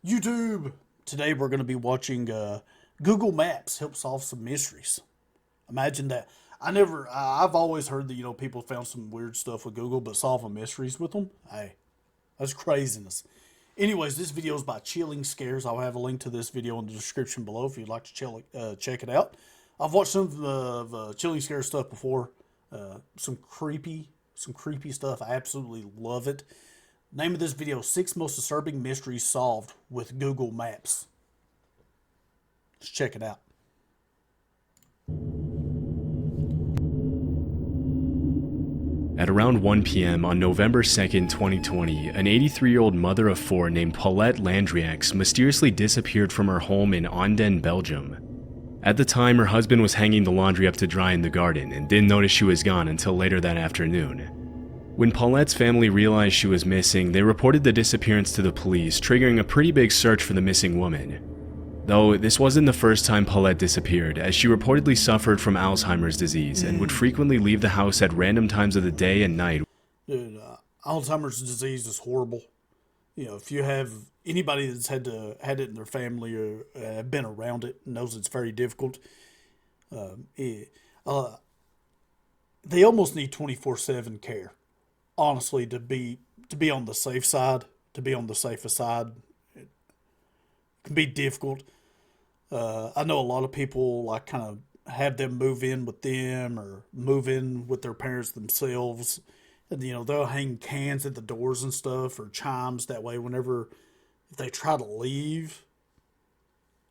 YouTube. Today we're going to be watching Google Maps help solve some mysteries. Imagine that. I've always heard that, people found some weird stuff with Google, but solving mysteries with them, hey, that's craziness. Anyways, this video is by Chilling Scares. I'll have a link to this video in the description below if you'd like to check it out. I've watched some of the Chilling Scares stuff before. Some creepy stuff. I absolutely love it. Name of this video, 6 most disturbing mysteries solved with Google Maps. Let's check it out. At around 1 p.m. on November 2nd, 2020, an 83-year-old mother of 4 named Paulette Landriax mysteriously disappeared from her home in Anden, Belgium. At the time, her husband was hanging the laundry up to dry in the garden and didn't notice she was gone until later that afternoon. When Paulette's family realized she was missing, they reported the disappearance to the police, triggering a pretty big search for the missing woman. Though this wasn't the first time Paulette disappeared, as she reportedly suffered from Alzheimer's disease and would frequently leave the house at random times of the day and night. Dude, Alzheimer's disease is horrible. If you have anybody that's had it in their family or been around it, knows it's very difficult. They almost need 24/7 care. Honestly, to be on the safe side, to be on the safest side, it can be difficult. I know a lot of people kind of have them move in with them or move in with their parents themselves. And, they'll hang cans at the doors and stuff or chimes that way if they try to leave,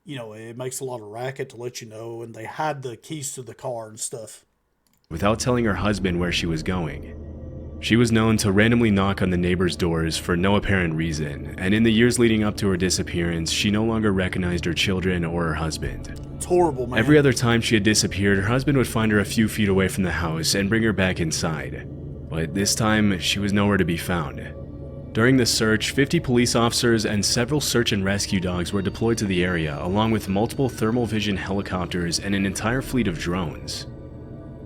it makes a lot of racket to let you know, and they hide the keys to the car and stuff. Without telling her husband where she was going. She was known to randomly knock on the neighbors' doors for no apparent reason, and in the years leading up to her disappearance, she no longer recognized her children or her husband. It's horrible, man. Every other time she had disappeared, her husband would find her a few feet away from the house and bring her back inside. But this time, she was nowhere to be found. During the search, 50 police officers and several search and rescue dogs were deployed to the area, along with multiple thermal vision helicopters and an entire fleet of drones.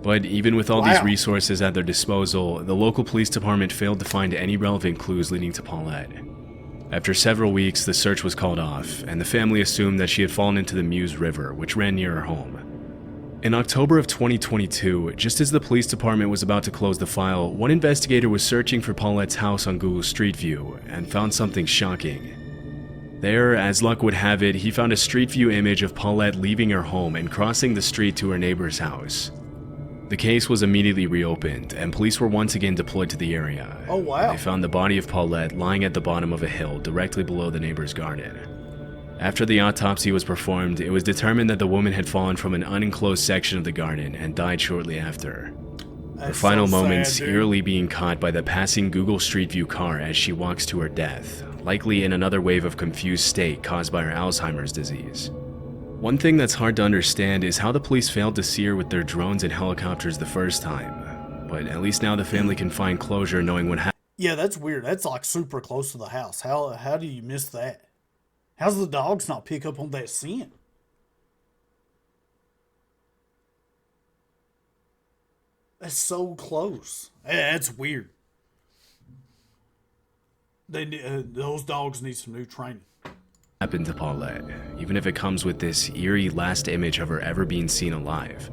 But even with all these resources at their disposal, the local police department failed to find any relevant clues leading to Paulette. After several weeks, the search was called off, and the family assumed that she had fallen into the Meuse River, which ran near her home. In October of 2022, just as the police department was about to close the file, one investigator was searching for Paulette's house on Google Street View and found something shocking. There, as luck would have it, he found a Street View image of Paulette leaving her home and crossing the street to her neighbor's house. The case was immediately reopened, and police were once again deployed to the area. Oh, wow. They found the body of Paulette lying at the bottom of a hill directly below the neighbor's garden. After the autopsy was performed, it was determined that the woman had fallen from an unenclosed section of the garden and died shortly after. Her final moments eerily being caught by the passing Google Street View car as she walks to her death, likely in another wave of confused state caused by her Alzheimer's disease. One thing that's hard to understand is how the police failed to see her with their drones and helicopters the first time. But at least now the family can find closure knowing what happened. Yeah, that's weird. That's like super close to the house. How do you miss that? How's the dogs not pick up on that scent? That's so close. Yeah, that's weird. Those dogs need some new training. Happened to Paulette, even if it comes with this eerie last image of her ever being seen alive.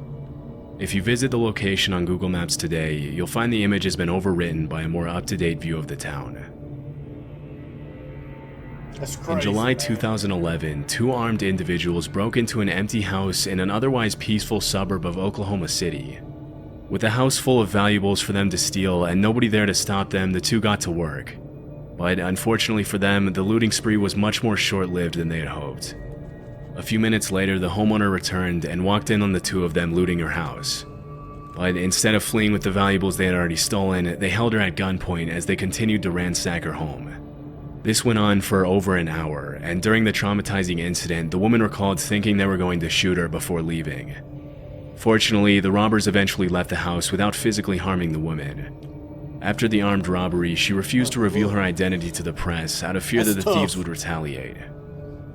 If you visit the location on Google Maps today, you'll find the image has been overwritten by a more up-to-date view of the town. That's crazy, in July man. 2011, 2 armed individuals broke into an empty house in an otherwise peaceful suburb of Oklahoma City. With a house full of valuables for them to steal and nobody there to stop them, the 2 got to work. But unfortunately for them, the looting spree was much more short-lived than they had hoped. A few minutes later, the homeowner returned and walked in on the 2 of them looting her house. But instead of fleeing with the valuables they had already stolen, they held her at gunpoint as they continued to ransack her home. This went on for over an hour, and during the traumatizing incident, the woman recalled thinking they were going to shoot her before leaving. Fortunately, the robbers eventually left the house without physically harming the woman. After the armed robbery, she refused to reveal her identity to the press out of fear that the thieves would retaliate.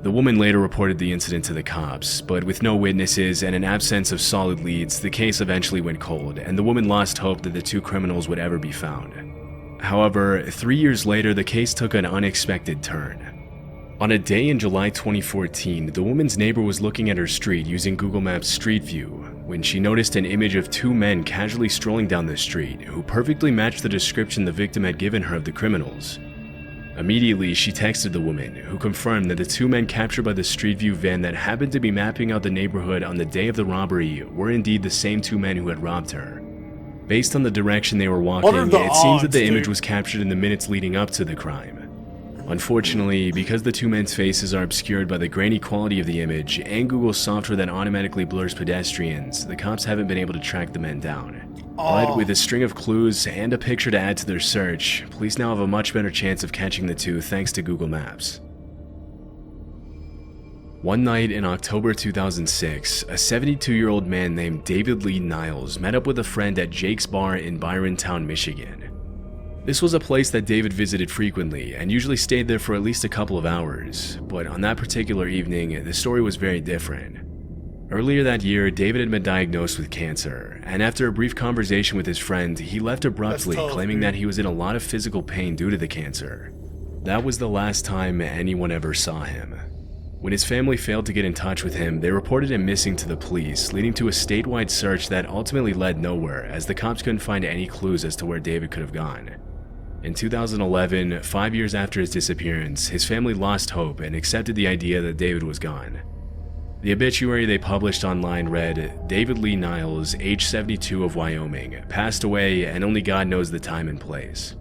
The woman later reported the incident to the cops, but with no witnesses and an absence of solid leads, the case eventually went cold, and the woman lost hope that the 2 criminals would ever be found. However, 3 years later, the case took an unexpected turn. On a day in July 2014, the woman's neighbor was looking at her street using Google Maps Street View when she noticed an image of two men casually strolling down the street who perfectly matched the description the victim had given her of the criminals. Immediately, she texted the woman, who confirmed that the two men captured by the Street View van that happened to be mapping out the neighborhood on the day of the robbery were indeed the same two men who had robbed her. Based on the direction they were walking, it seems that the image was captured in the minutes leading up to the crime. Unfortunately, because the two men's faces are obscured by the grainy quality of the image and Google's software that automatically blurs pedestrians, the cops haven't been able to track the men down. But with a string of clues and a picture to add to their search, police now have a much better chance of catching the two thanks to Google Maps. One night in October 2006, a 72-year-old man named David Lee Niles met up with a friend at Jake's Bar in Byrontown, Michigan. This was a place that David visited frequently and usually stayed there for at least a couple of hours, but on that particular evening, the story was very different. Earlier that year, David had been diagnosed with cancer, and after a brief conversation with his friend, he left abruptly, claiming that he was in a lot of physical pain due to the cancer. That was the last time anyone ever saw him. When his family failed to get in touch with him, they reported him missing to the police, leading to a statewide search that ultimately led nowhere, as the cops couldn't find any clues as to where David could have gone. In 2011, 5 years after his disappearance, his family lost hope and accepted the idea that David was gone. The obituary they published online read, "David Lee Niles, age 72 of Wyoming, passed away and only God knows the time and place."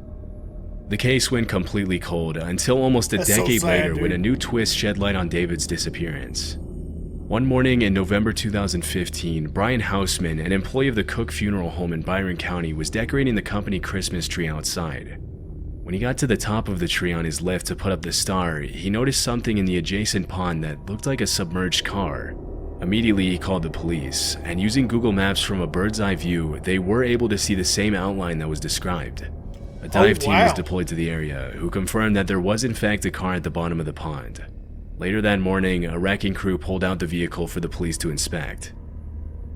The case went completely cold until almost a decade later when a new twist shed light on David's disappearance. One morning in November 2015, Brian Hausman, an employee of the Cook Funeral Home in Byron County, was decorating the company Christmas tree outside. When he got to the top of the tree on his lift to put up the star, he noticed something in the adjacent pond that looked like a submerged car. Immediately, he called the police, and using Google Maps from a bird's eye view, they were able to see the same outline that was described. A dive team was deployed to the area, who confirmed that there was in fact a car at the bottom of the pond. Later that morning, a wrecking crew pulled out the vehicle for the police to inspect.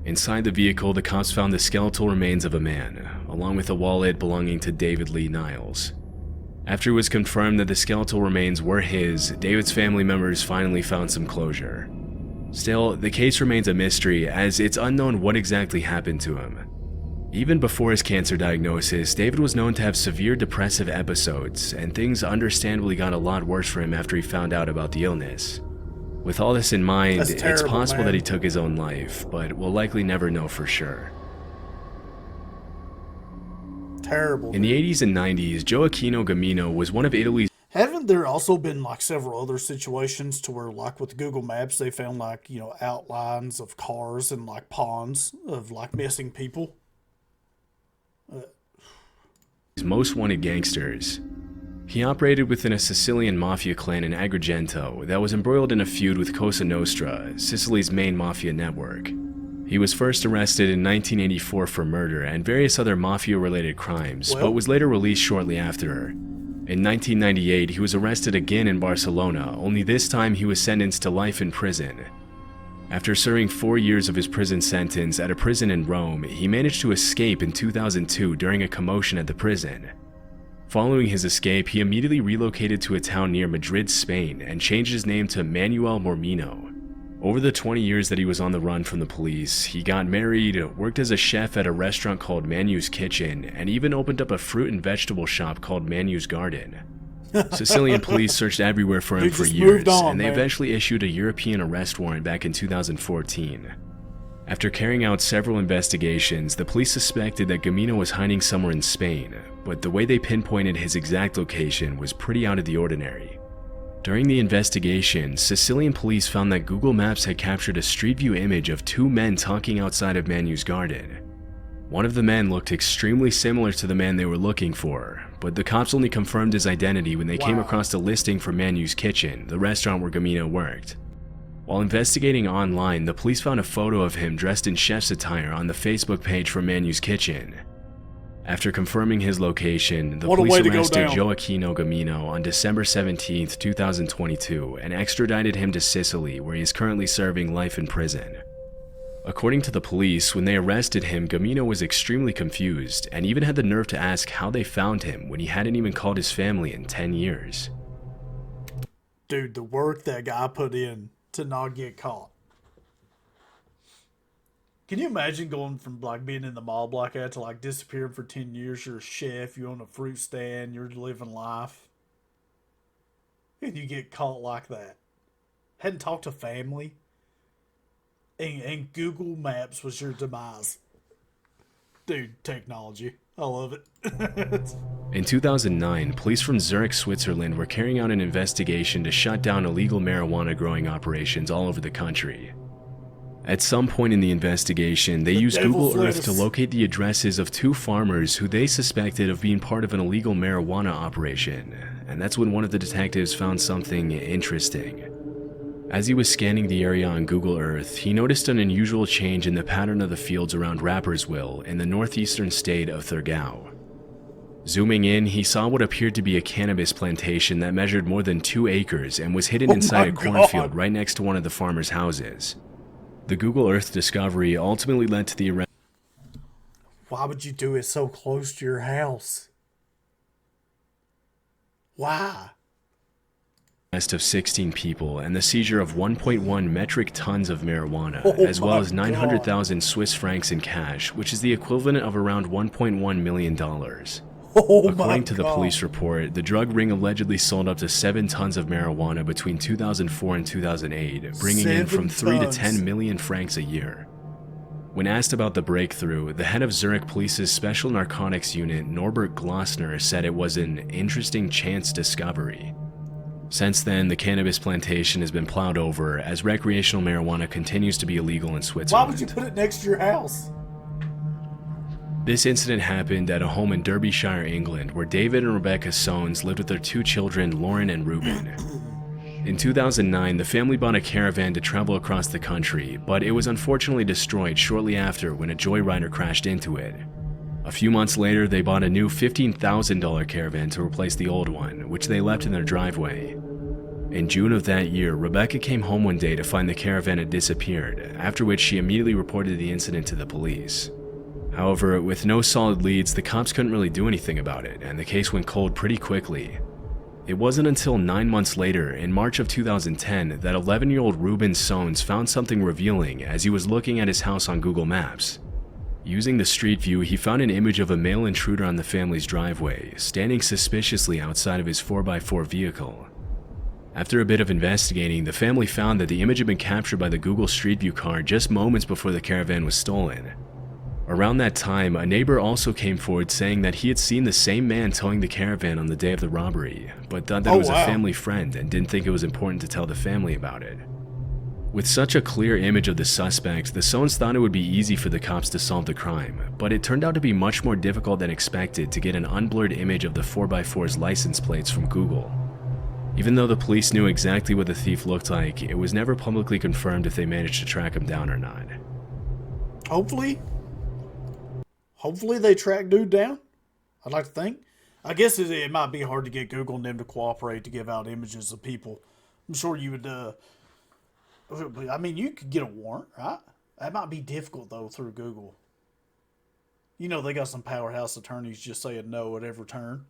Inside the vehicle, the cops found the skeletal remains of a man, along with a wallet belonging to David Lee Niles. After it was confirmed that the skeletal remains were his, David's family members finally found some closure. Still, the case remains a mystery, as it's unknown what exactly happened to him. Even before his cancer diagnosis, David was known to have severe depressive episodes, and things understandably got a lot worse for him after he found out about the illness. With all this in mind, it's possible that he took his own life, but we'll likely never know for sure. Terrible. In the 80s and 90s, Gioacchino Gamino was one of Italy's... Haven't there also been like several other situations to where like with Google Maps they found like, outlines of cars and like ponds of like missing people? Most wanted gangsters. He operated within a Sicilian mafia clan in Agrigento that was embroiled in a feud with Cosa Nostra, Sicily's main mafia network. He was first arrested in 1984 for murder and various other mafia-related crimes, but was later released shortly after. In 1998, he was arrested again in Barcelona, only this time he was sentenced to life in prison. After serving 4 years of his prison sentence at a prison in Rome, he managed to escape in 2002 during a commotion at the prison. Following his escape, he immediately relocated to a town near Madrid, Spain, and changed his name to Manuel Mormino. Over the 20 years that he was on the run from the police, he got married, worked as a chef at a restaurant called Manu's Kitchen, and even opened up a fruit and vegetable shop called Manu's Garden. Sicilian police searched everywhere for him for years, and they eventually issued a European arrest warrant back in 2014. After carrying out several investigations, the police suspected that Gamino was hiding somewhere in Spain, but the way they pinpointed his exact location was pretty out of the ordinary. During the investigation, Sicilian police found that Google Maps had captured a street view image of two men talking outside of Manu's Garden. One of the men looked extremely similar to the man they were looking for, but the cops only confirmed his identity when they came across a listing for Manu's Kitchen, the restaurant where Gamino worked. While investigating online, the police found a photo of him dressed in chef's attire on the Facebook page for Manu's Kitchen. After confirming his location, the police arrested Gioacchino Gamino on December 17, 2022, and extradited him to Sicily, where he is currently serving life in prison. According to the police, when they arrested him, Gamino was extremely confused, and even had the nerve to ask how they found him when he hadn't even called his family in 10 years. Dude, the work that guy put in to not get caught. Can you imagine going from like being in the mob like that to like disappearing for 10 years? You're a chef, you own a fruit stand, you're living life, and you get caught like that. Hadn't talked to family, and Google Maps was your demise. Dude, technology. I love it. In 2009, police from Zurich, Switzerland were carrying out an investigation to shut down illegal marijuana growing operations all over the country. At some point in the investigation, they used Google Earth to locate the addresses of two farmers who they suspected of being part of an illegal marijuana operation, and that's when one of the detectives found something interesting. As he was scanning the area on Google Earth, he noticed an unusual change in the pattern of the fields around Rapperswil in the northeastern state of Thurgau. Zooming in, he saw what appeared to be a cannabis plantation that measured more than 2 acres and was hidden inside a cornfield right next to one of the farmers' houses. The Google Earth discovery ultimately led to the arrest. Why would you do it so close to your house? Why? Of 16 people and the seizure of 1.1 metric tons of marijuana, as well as 900,000 Swiss francs in cash, which is the equivalent of around $1.1 million. According to the police report, the drug ring allegedly sold up to 7 tons of marijuana between 2004 and 2008, bringing in from 3 to 10 million francs a year. When asked about the breakthrough, the head of Zurich Police's Special Narcotics Unit, Norbert Glossner, said it was an interesting chance discovery. Since then, the cannabis plantation has been plowed over as recreational marijuana continues to be illegal in Switzerland. Why would you put it next to your house? This incident happened at a home in Derbyshire, England, where David and Rebecca Soanes lived with their 2 children, Lauren and Ruben. In 2009, the family bought a caravan to travel across the country, but it was unfortunately destroyed shortly after when a joyrider crashed into it. A few months later, they bought a new $15,000 caravan to replace the old one, which they left in their driveway. In June of that year, Rebecca came home one day to find the caravan had disappeared, after which she immediately reported the incident to the police. However, with no solid leads, the cops couldn't really do anything about it, and the case went cold pretty quickly. It wasn't until 9 months later, in March of 2010, that 11-year-old Ruben Soanes found something revealing as he was looking at his house on Google Maps. Using the street view, he found an image of a male intruder on the family's driveway, standing suspiciously outside of his 4x4 vehicle. After a bit of investigating, the family found that the image had been captured by the Google Street View car just moments before the caravan was stolen. Around that time, a neighbor also came forward saying that he had seen the same man towing the caravan on the day of the robbery, but thought that it was a family friend and didn't think it was important to tell the family about it. With such a clear image of the suspect, the Soanes thought it would be easy for the cops to solve the crime, but it turned out to be much more difficult than expected to get an unblurred image of the 4x4's license plates from Google. Even though the police knew exactly what the thief looked like, it was never publicly confirmed if they managed to track him down or not. Hopefully they track dude down. I'd like to think. I guess it might be hard to get Google and them to cooperate to give out images of people. I'm sure you would, I mean, you could get a warrant, right? That might be difficult, though, through Google. You know, they got some powerhouse attorneys just saying no at every turn.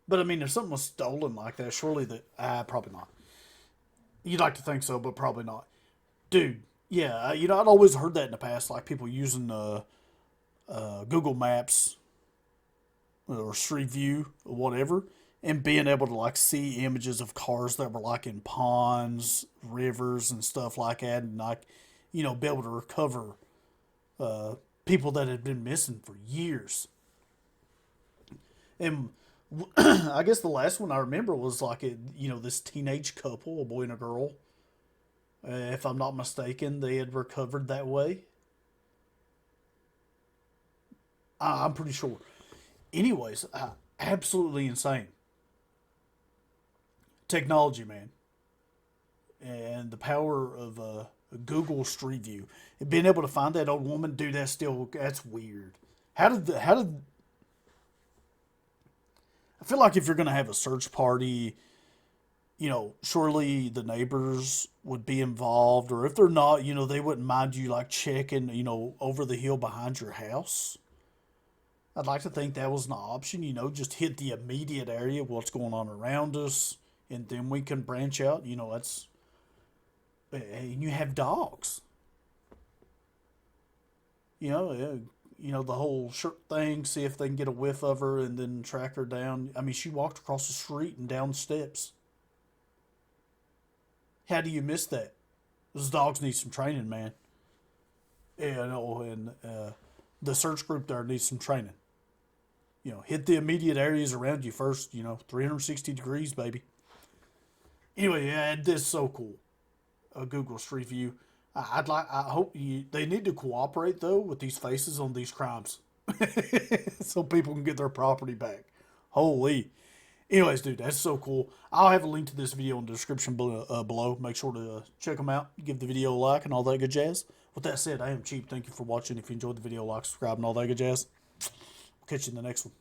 But, I mean, if something was stolen like that, surely probably not. You'd like to think so, but probably not. Dude, yeah, I'd always heard that in the past, like people using Google Maps or Street View or whatever, and being able to like see images of cars that were like in ponds, rivers, and stuff like that, and like, be able to recover people that had been missing for years. And I guess the last one I remember was like this teenage couple, a boy and a girl. If I'm not mistaken, they had recovered that way. I'm pretty sure. Anyways, absolutely insane. Technology, man. And the power of Google Street View. And being able to find that old woman, dude, that's weird. How did I feel like if you're going to have a search party, surely the neighbors would be involved, or if they're not, they wouldn't mind you like checking, over the hill behind your house. I'd like to think that was an option, just hit the immediate area, what's going on around us, and then we can branch out. And you have dogs. The whole shirt thing. See if they can get a whiff of her, and then track her down. I mean, she walked across the street and down the steps. How do you miss that? Those dogs need some training, man. And the search group there needs some training. Hit the immediate areas around you first. 360 degrees, baby. Anyway, yeah, this is so cool. Google Street View. I hope they need to cooperate though with these faces on these crimes, so people can get their property back. Holy. Anyways, dude, that's so cool. I'll have a link to this video in the description below. Make sure to check them out. Give the video a like and all that good jazz. With that said, I am Cheap. Thank you for watching. If you enjoyed the video, like, subscribe, and all that good jazz. Catch you in the next one.